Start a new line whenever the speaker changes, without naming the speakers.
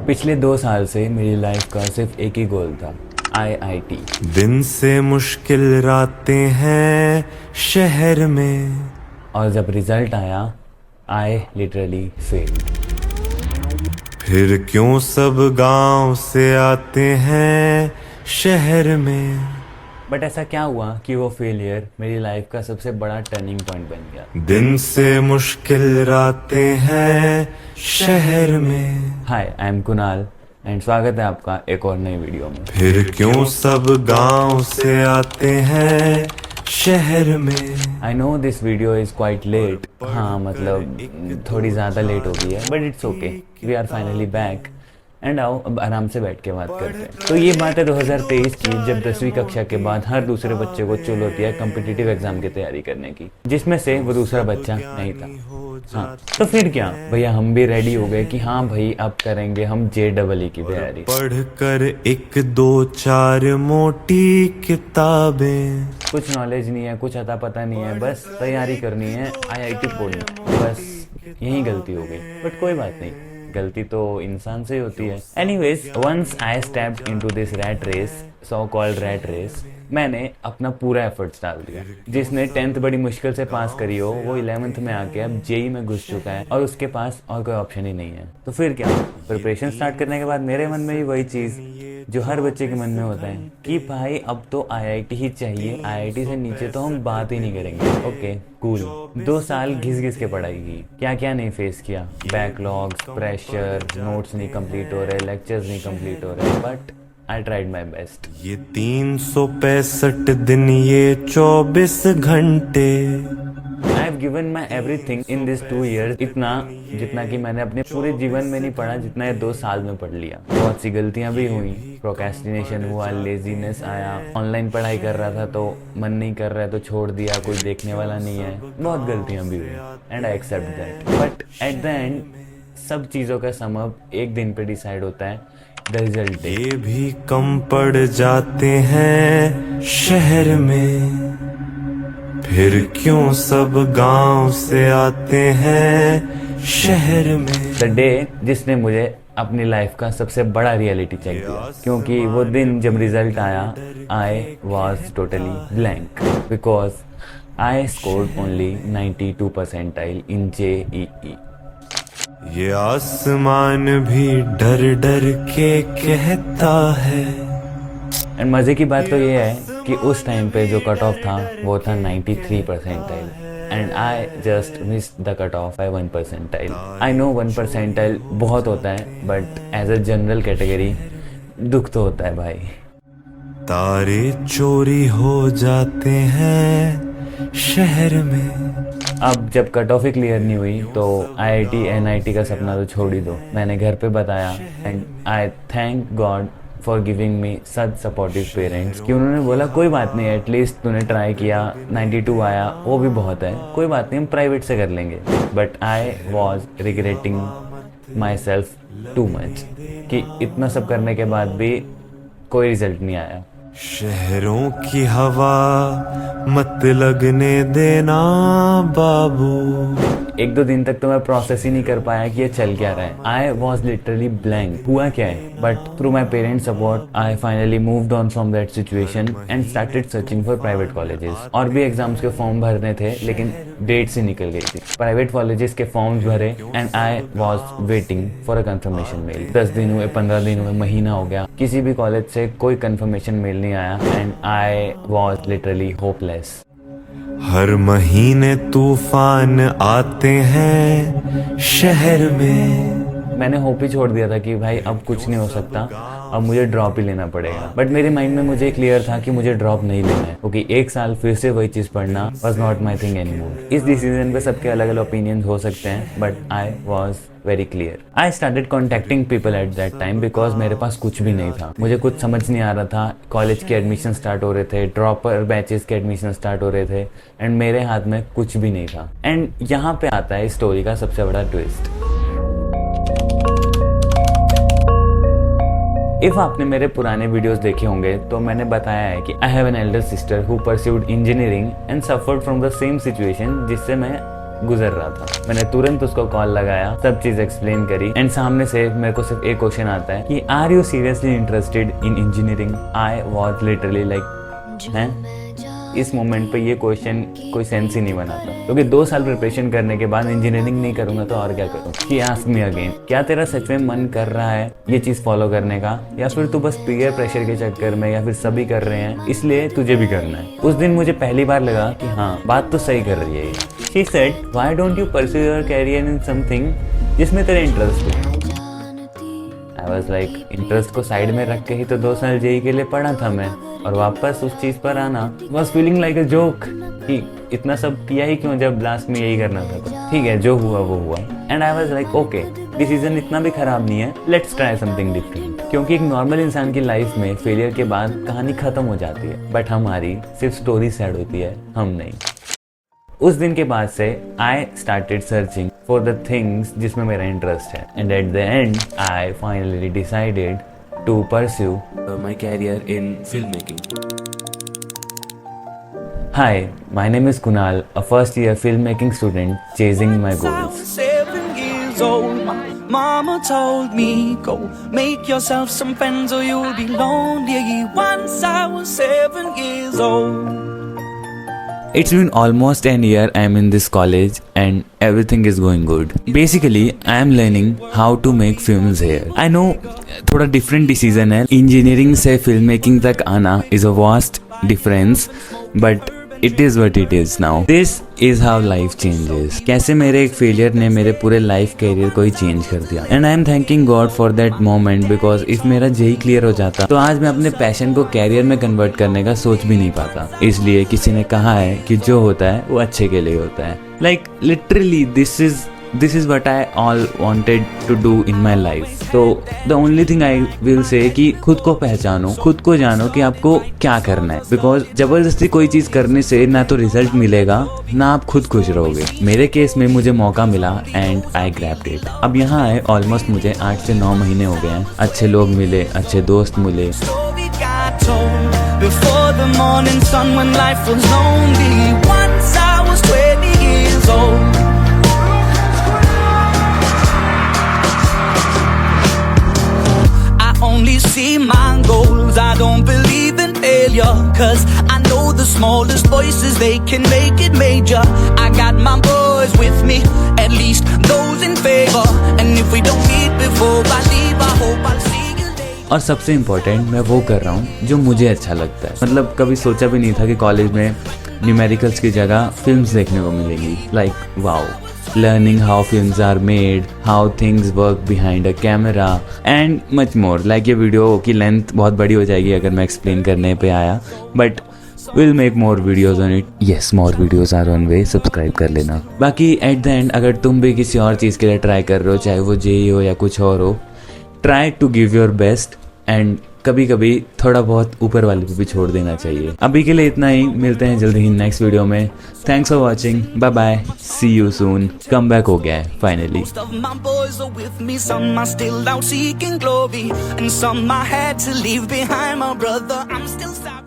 पिछले 2 साल से मेरी लाइफ का सिर्फ एक ही गोल था, IIT।
दिन से मुश्किल रातें हैं शहर में,
और जब रिजल्ट आया, आई लिटरली फेल्ड।
फिर क्यों सब गांव से आते हैं शहर में।
बट ऐसा क्या हुआ कि वो फेलियर मेरी लाइफ का सबसे बड़ा टर्निंग पॉइंट बन गया।
दिन से मुश्किल रातें हैं शहर में।
हाय, आई एम कुणाल एंड स्वागत है आपका एक और नई वीडियो में।
फिर क्यों सब गांव से आते हैं शहर में।
I know this video is quite late. हाँ, मतलब थोड़ी ज़्यादा लेट हो गई है, but it's okay, we are finally back. And आओ अब आराम से बैठ के बात करते हैं। तो ये बात है 2023 की, जब 10वीं कक्षा के बाद हर दूसरे बच्चे को चुल होती है कॉम्पिटिटिव एग्जाम की तैयारी करने की, जिसमें से वो दूसरा बच्चा नहीं था। हाँ, तो फिर क्या भैया, हम भी रेडी हो गए कि हाँ भाई अब करेंगे हम JEE की तैयारी।
पढ़कर एक दो चार मोटी किताबें।
कुछ नॉलेज नहीं है, कुछ अता पता नहीं है, बस तैयारी करनी है, IIT पढ़नी, बस यही गलती हो गई। बट कोई बात नहीं, गलती तो इंसान से ही होती है। Anyways, once I stepped into this rat race, so called rat race, मैंने अपना पूरा एफर्ट्स डाल दिया। जिसने 10th बड़ी मुश्किल से पास करी हो, वो 11th में आके अब JEE में घुस चुका है और उसके पास और कोई ऑप्शन ही नहीं है। तो फिर क्या, प्रिपरेशन स्टार्ट करने के बाद मेरे मन में भी वही चीज़ जो हर बच्चे के मन में होता है कि भाई अब तो IIT ही चाहिए, IIT से नीचे तो हम बात ही नहीं करेंगे। Okay cool. 2 साल घिस घिस के पढ़ाई की, क्या क्या नहीं फेस किया, बैकलॉग्स, प्रेशर, नोट्स नहीं कंप्लीट हो रहे, लेक्चर्स नहीं कंप्लीट हो रहे, but I tried my best.
ये 365 दिन, ये 24 घंटे।
I have given my everything in this 2 years, इतना जितना कि मैंने अपने पूरे जीवन में नहीं पढ़ा, जितना ये 2 साल में पढ़ लिया। बहुत सी गलतियां भी हुई, प्रोक्रेस्टिनेशन हुआ, लेजीनेस आया, ऑनलाइन पढ़ाई कर रहा था तो मन नहीं कर रहा है तो छोड़ दिया, कोई देखने वाला नहीं है, बहुत गलतियां भी हुई and I accept that. But at the end सब चीज़ों का सम अप एक दिन पे डिसाइड होता है, द रिजल्ट डे।
ये भी कम पड़ जाते हैं शहर में, फिर क्यों सब गांव से आते हैं शहर में।
द डे जिसने मुझे अपनी लाइफ का सबसे बड़ा रियलिटी चेक दिया, क्योंकि वो दिन जब रिजल्ट आया, I was totally blank because I scored only 92 percentile in JEE।
ये आसमान भी डर डर के कहता है।
एंड मज़े की बात तो ये है कि उस टाइम पे जो कट ऑफ था वो था 93 percentile and I just miss the cut off by 1 percentile. I know 1 percentile बहुत होता है, but as a general category दुख तो होता है भाई।
तारे चोरी हो जाते हैं शहर में।
अब जब कट ऑफ ही क्लियर नहीं हुई तो IIT NIT का सपना तो छोड़ ही दो, मैंने घर पे बताया and I thank God for giving me such supportive parents कि उन्होंने बोला कोई बात नहीं, एटलीस्ट तूने ट्राई किया, 92 आया, वो भी बहुत है, कोई बात नहीं, हम प्राइवेट से कर लेंगे। But I was regretting my self too much कि इतना सब करने के बाद भी कोई रिजल्ट नहीं आया।
शहरों की हवा मत लगने देना बाबू।
1-2 दिन तक तो मैं प्रोसेस ही नहीं कर पाया कि ये चल क्या रहा है। आई वॉज लिटरली ब्लैंक, हुआ क्या है। But through my parents support I finally moved on from that situation and started searching for private colleges. और भी एग्जाम्स के फॉर्म भरने थे लेकिन डेट्स ही निकल गई थी। प्राइवेट कॉलेजेस के फॉर्म्स भरे and I was waiting for a confirmation mail. 10 दिन हुए, 15 दिन हुए, महीना हो गया, किसी भी कॉलेज से कोई कंफर्मेशन मेल नहीं आया and I was literally hopeless.
हर महीने तूफान आते हैं शहर में।
मैंने होप ही छोड़ दिया था कि भाई अब कुछ नहीं हो सकता, अब मुझे ड्रॉप ही लेना पड़ेगा। बट मेरे माइंड में मुझे क्लियर था कि मुझे ड्रॉप नहीं लेना है, क्योंकि 1 साल फिर से वही चीज़ पढ़ना was not my thing any more. इस डिसीजन पे सबके अलग अलग ओपिनियन हो सकते हैं, but I was very clear. I started contacting people at that time because मेरे पास कुछ भी नहीं था, मुझे कुछ समझ नहीं आ रहा था। कॉलेज के एडमिशन स्टार्ट हो रहे थे, ड्रॉपर बैचेस के एडमिशन स्टार्ट हो रहे थे एंड मेरे हाथ में कुछ भी नहीं था। एंड यहाँ पे आता है स्टोरी का सबसे बड़ा ट्विस्ट। इफ आपने मेरे पुराने वीडियोस देखे होंगे तो मैंने बताया है कि I have an elder sister who pursued engineering and suffered from the same situation जिससे मैं गुजर रहा था। मैंने तुरंत उसको कॉल लगाया, सब चीज एक्सप्लेन करी एंड सामने से मेरे को सिर्फ एक क्वेश्चन आता है कि are you seriously interested in engineering? I was literally like हैं? इस मोमेंट पे ये क्वेश्चन कोई सेंस ही नहीं बनाता, क्योंकि 2 साल प्रिपरेशन करने के बाद इंजीनियरिंग नहीं करूंगा तो और क्या करूँ? She asked me again, क्या तेरा सच में मन कर रहा है ये चीज फॉलो करने का, या फिर तू बस पीयर प्रेशर के चक्कर में, या फिर सभी कर रहे हैं इसलिए तुझे भी करना है? उस दिन मुझे पहली बार लगा कि हाँ, बात तो सही कर रही है। She said, why don't you pursue your career in something जिसमें तेरा इंटरेस्ट हो? I was like, इंटरेस्ट को साइड में रख के ही तो 2 साल जेई के लिए पढ़ा था मैं, और वापस उस चीज पर आना was feeling like a joke कि इतना सब किया ही क्यों जब लास्ट में यही करना था। तो ठीक है, जो हुआ वो हुआ। And I was like okay, decision इतना भी खराब नहीं है, लेट्स ट्राई समथिंग डिफरेंट। क्योंकि एक नॉर्मल इंसान की लाइफ में फेलियर के बाद कहानी खत्म हो जाती है, बट हमारी सिर्फ स्टोरी सैड होती है, हम नहीं। उस दिन के बाद से I started searching for the things जिसमें मेरा इंटरेस्ट है, and eight the and I finally decided to pursue my career in filmmaking. Hi, my name is Kunal, a first year filmmaking student chasing my goals.
7 years old, my mama told me, go make yourself some friends or you'll be lonely. Once I was 7 years old.
It's been almost an year I'm in this college and everything is going good. Basically, I'm learning how to make films here. I know थोड़ा different decision है, engineering से filmmaking तक आना is a vast difference, but it is what it is now. This is how life changes. कैसे मेरे एक failure ने मेरे पूरे लाइफ कैरियर को ही चेंज कर दिया, and I am thanking God for that moment, because if मेरा जेई क्लियर हो जाता तो आज मैं अपने पैशन को कैरियर में कन्वर्ट करने का सोच भी नहीं पाता। इसलिए किसी ने कहा है कि जो होता है वो अच्छे के लिए होता है। Like literally this is what I all wanted to do in my life. So the only thing I will say कि खुद को पहचानो, खुद को जानो कि आपको क्या करना है, बिकॉज जबरदस्ती कोई चीज करने से ना तो रिजल्ट मिलेगा ना आप खुद खुश रहोगे। मेरे केस में मुझे मौका मिला एंड आई ग्रैब्ड इट। अब यहाँ आए ऑलमोस्ट मुझे 8 से 9 महीने हो गए हैं। अच्छे लोग मिले, अच्छे दोस्त मिले।
Story got told before the morning sun when life was lonely. Once I was 20 years old. Only see my goals, I don't believe in failure, cause I know the smallest voices, they can make it major. I got my boys with me, at least those in favor, and if we don't meet before I leave, I hope I'll see you later.
और सबसे important, मैं वो कर रहा हूँ जो मुझे अच्छा लगता है। मतलब कभी सोचा भी नहीं था कि कॉलेज में न्यूमेरिकल्स की जगह फिल्म्स देखने को मिलेंगी। Like wow, learning how films are made, how things work behind a camera and much more. Like ये वीडियो की लेंथ बहुत बड़ी हो जाएगी अगर मैं एक्सप्लेन करने पे आया, but we'll make more videos on it. Yes, more videos are on way. Subscribe कर लेना। बाकी एट द एंड अगर तुम भी किसी और चीज़ के लिए ट्राई कर रहे हो, चाहे वो जेई हो या कुछ और हो, try to give your best, and कभी कभी थोड़ा बहुत ऊपर वाले पे भी छोड़ देना चाहिए। अभी के लिए इतना ही, मिलते हैं जल्दी ही नेक्स्ट वीडियो में। Thanks for watching, bye bye, see you soon. Come back हो गया है finally.
Most of my boys are with me, some are still out seeking glory, and some I had to leave behind. My brother, I'm still sorry.